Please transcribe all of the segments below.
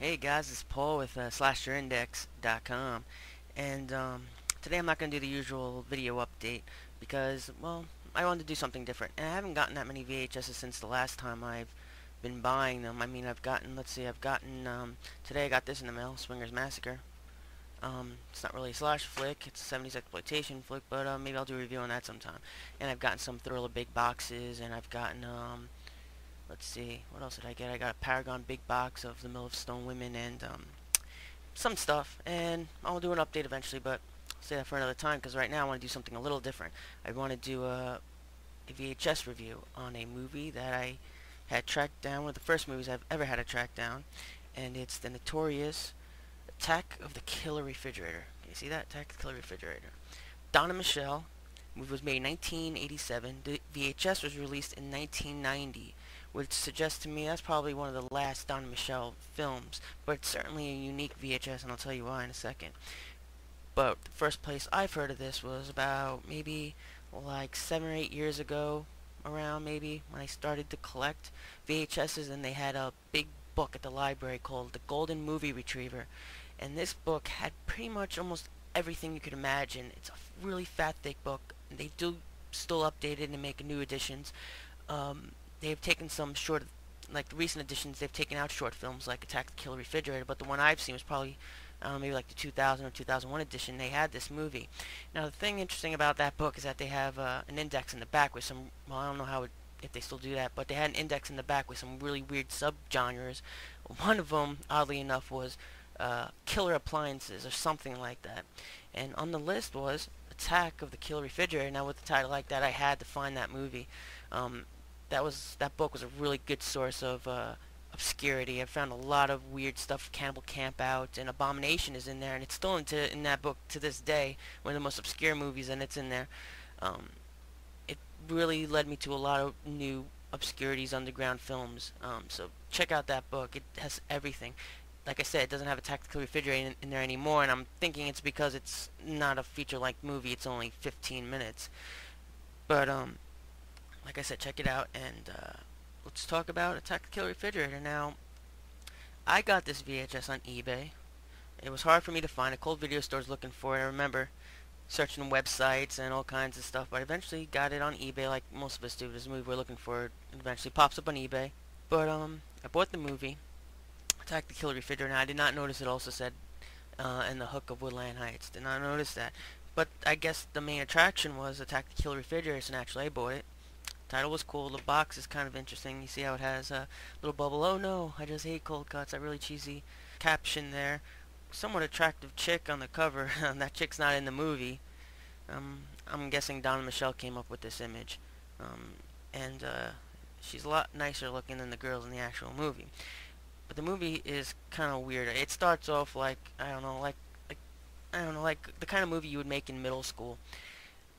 Hey guys, it's Paul with SlasherIndex.com, and today I'm not going to do the usual video update because, well, I wanted to do something different, and I haven't gotten that many VHSs since the last time I've been buying them. I mean, today I got this in the mail, Swingers Massacre. It's not really a slasher flick, it's a 70s exploitation flick, but maybe I'll do a review on that sometime. And I've gotten some Thriller big boxes, and I've gotten, let's see, what else did I get? I got a Paragon big box of the Mill of Stone Women and some stuff, and I'll do an update eventually, but I'll say that for another time because right now I want to do something a little different. I want to do a VHS review on a movie that I had tracked down, one of the first movies I've ever had to track down, and it's the notorious Attack of the Killer Refrigerator. Can you see that? Attack of the Killer Refrigerator. Donna Michelle. Movie was made in 1987. The VHS was released in 1990, which suggests to me that's probably one of the last Donna Michelle films, but it's certainly a unique VHS, and I'll tell you why in a second. But the first place I've heard of this was about maybe like 7 or 8 years ago, around maybe, when I started to collect VHSs, and they had a big book at the library called The Golden Movie Retriever, and this book had pretty much almost everything you could imagine. It's a really fat, thick book. They do still update it and make new editions. They've taken some short, like the recent editions, they've taken out short films like Attack the Killer Refrigerator, but the one I've seen was probably, I don't know, maybe like the 2000 or 2001 edition. They had this movie. Now, the thing interesting about that book is that they have an index in the back with some, well, I don't know if they still do that, but they had an index in the back with some really weird subgenres. One of them, oddly enough, was killer appliances or something like that. And on the list was Attack of the Killer Refrigerator. Now, with a title like that, I had to find that movie. That book was a really good source of obscurity. I found a lot of weird stuff. Cannibal Campout and Abomination is in there, and it's still in that book to this day. One of the most obscure movies, and it's in there. It really led me to a lot of new obscurities, underground films. So check out that book. It has everything. Like I said, it doesn't have a tactical refrigerator in there anymore, and I'm thinking it's because it's not a feature-length movie. It's only 15 minutes. But like I said, check it out, and let's talk about Attack the Killer Refrigerator. Now, I got this VHS on eBay. It was hard for me to find. I called video stores looking for it. I remember searching websites and all kinds of stuff, but I eventually got it on eBay, like most of us do. This movie we're looking for it eventually pops up on eBay. But I bought the movie, Attack the Killer Refrigerator. Now, I did not notice it also said in the hook of Woodland Heights. Did not notice that. But I guess the main attraction was Attack the Killer Refrigerator, and actually I bought it. Title was cool. The box is kind of interesting. You see how it has a little bubble. Oh no, I just hate cold cuts. That really cheesy caption there. Somewhat attractive chick on the cover. That chick's not in the movie. I'm guessing Donna Michelle came up with this image. And she's a lot nicer looking than the girls in the actual movie. But the movie is kind of weird. It starts off like, I don't know, like the kind of movie you would make in middle school.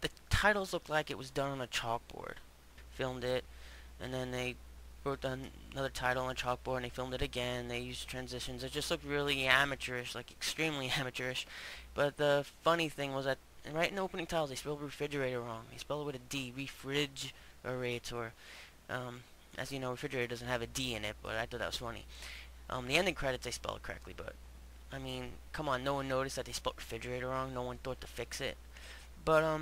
The titles look like it was done on a chalkboard. Filmed it, and then they wrote down another title on a chalkboard, and they filmed it again. They used transitions. It just looked really amateurish, like extremely amateurish. But the funny thing was that right in the opening titles, they spelled refrigerator wrong. They spelled it with a D, refrigerator. As you know, refrigerator doesn't have a D in it, but I thought that was funny. The ending credits, they spelled it correctly, but I mean, come on, no one noticed that they spelled refrigerator wrong. No one thought to fix it. But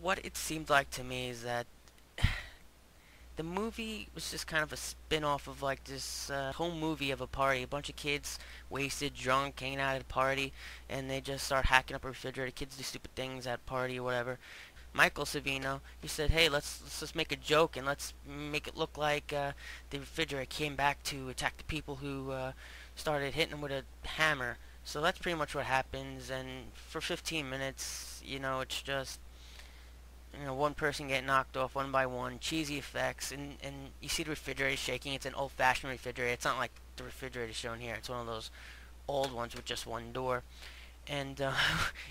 what it seemed like to me is that the movie was just kind of a spin-off of like this home movie of a party. A bunch of kids, wasted, drunk, hanging out at a party, and they just start hacking up a refrigerator. Kids do stupid things at a party or whatever. Michael Savino, he said, hey, let's just make a joke and let's make it look like the refrigerator came back to attack the people who started hitting them with a hammer. So that's pretty much what happens, and for 15 minutes, you know, it's just, you know, one person get knocked off one by one, cheesy effects, and you see the refrigerator shaking. It's an old-fashioned refrigerator. It's not like the refrigerator shown here. It's one of those old ones with just one door. And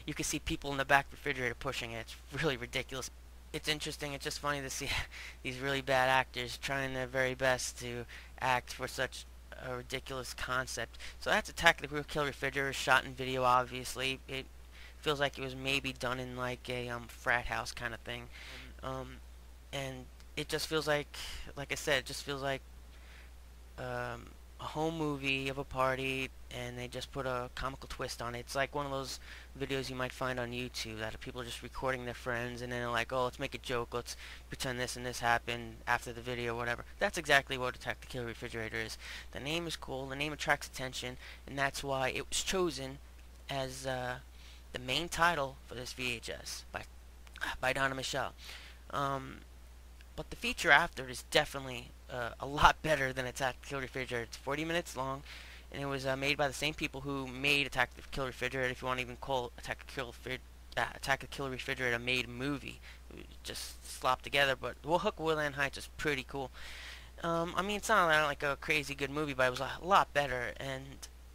you can see people in the back refrigerator pushing it. It's really ridiculous. It's interesting. It's just funny to see these really bad actors trying their very best to act for such a ridiculous concept. So that's Attack of the Killer Refrigerator, shot in video, obviously. It feels like it was maybe done in like a frat house kind of thing, and it just feels like I said, it just feels like a home movie of a party, and they just put a comical twist on it. It's like one of those videos you might find on YouTube that people are just recording their friends, and then they're like, oh, let's make a joke, let's pretend this and this happened after the video, whatever. That's exactly what Attack the Killer Refrigerator is. The name is cool, the name attracts attention, and that's why it was chosen as the main title for this VHS by Donna Michelle. But the feature after is definitely a lot better than Attack the Killer Refrigerator. It's 40 minutes long, and it was made by the same people who made Attack the Killer Refrigerator, if you want to even call Attack the Killer Refrigerator a made movie. It was just slopped together, but Will Hook Woodland Heights is pretty cool. I mean, it's not like a crazy good movie, but it was a lot better, and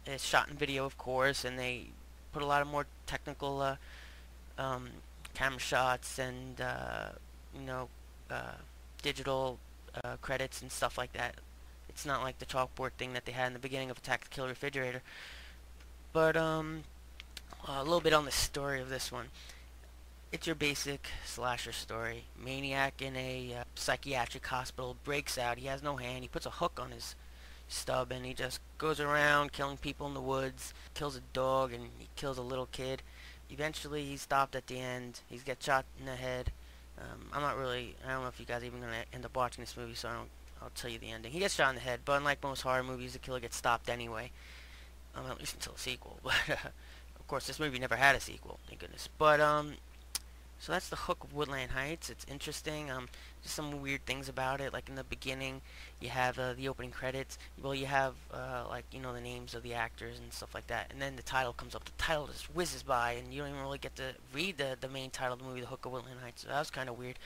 it's shot in video, of course, and they put a lot of more technical camera shots and, you know, digital credits and stuff like that. It's not like the chalkboard thing that they had in the beginning of Attack the Killer Refrigerator. But a little bit on the story of this one. It's your basic slasher story. Maniac in a psychiatric hospital breaks out. He has no hand. He puts a hook on his stub, and he just goes around killing people in the woods, kills a dog, and he kills a little kid. Eventually he's stopped at the end. He gets shot in the head. I don't know if you guys are even going to end up watching this movie, so I'll tell you the ending. He gets shot in the head, but unlike most horror movies, the killer gets stopped anyway. At least until a sequel. But, of course, this movie never had a sequel, thank goodness. But, so that's The Hook of Woodland Heights. It's interesting. Just some weird things about it. Like in the beginning, you have the opening credits. Well, you have like, you know, the names of the actors and stuff like that. And then the title comes up. The title just whizzes by, and you don't even really get to read the main title of the movie, The Hook of Woodland Heights. So that was kind of weird.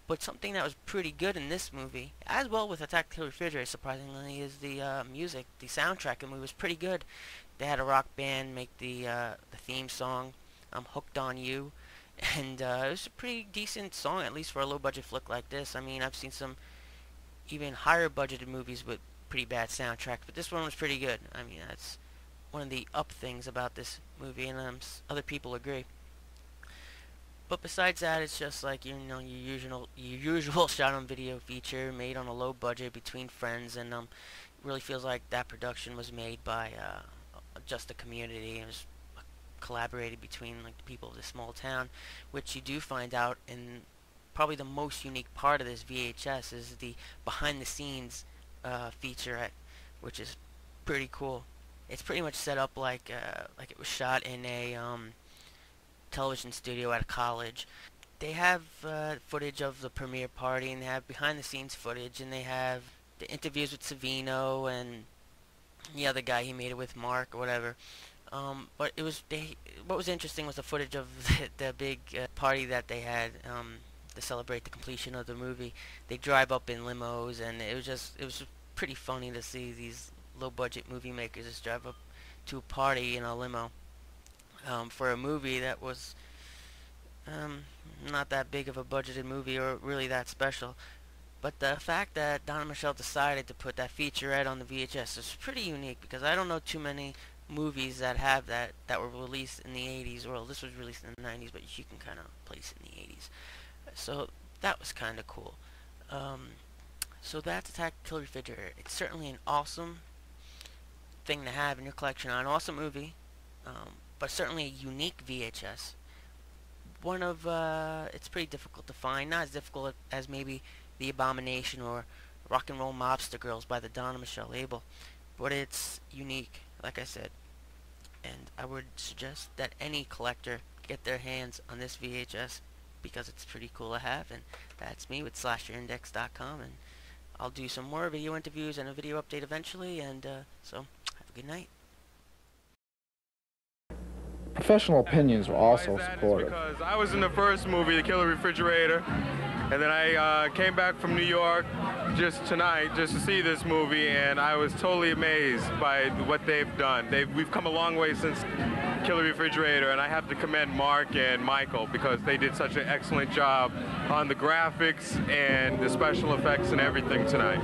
But something that was pretty good in this movie, as well with Attack the Killer Refrigerator, surprisingly, is the music. The soundtrack of the movie was pretty good. They had a rock band make the theme song, Hooked on You. And it was a pretty decent song, at least for a low-budget flick like this. I mean, I've seen some even higher-budgeted movies with pretty bad soundtracks, but this one was pretty good. I mean, that's one of the up things about this movie, and other people agree. But besides that, it's just like, you know, your usual shot-on-video feature made on a low budget between friends, and really feels like that production was made by just a community. It was collaborated between like the people of this small town, which you do find out in probably the most unique part of this VHS is the behind the scenes featurette, which is pretty cool. It's pretty much set up like it was shot in a television studio at a college. They have footage of the premiere party, and they have behind the scenes footage, and they have the interviews with Savino and the other guy he made it with, Mark or whatever. But what was interesting was the footage of the big party that they had to celebrate the completion of the movie. They drive up in limos, and it was pretty funny to see these low-budget movie makers just drive up to a party in a limo for a movie that was not that big of a budgeted movie or really that special. But the fact that Donna Michelle decided to put that featurette on the VHS is pretty unique, because I don't know too many movies that have that were released in the 80s. Well, this was released in the 90s, but you can kind of place it in the 80s. So that was kind of cool. So that's Attack the Killer Refrigerator. It's certainly an awesome thing to have in your collection. An awesome movie, but certainly a unique VHS. One of it's pretty difficult to find. Not as difficult as maybe The Abomination or Rock and Roll Mobster Girls by the Donna Michelle label, but it's unique, like I said. And I would suggest that any collector get their hands on this VHS, because it's pretty cool to have. And that's me with SlasherIndex.com, and I'll do some more video interviews and a video update eventually, and so have a good night. Professional opinions were also supportive. Because I was in the first movie, The Killer Refrigerator, and then I came back from New York just tonight just to see this movie, and I was totally amazed by what they've done. We've come a long way since Killer Refrigerator, and I have to commend Mark and Michael because they did such an excellent job on the graphics and the special effects and everything tonight.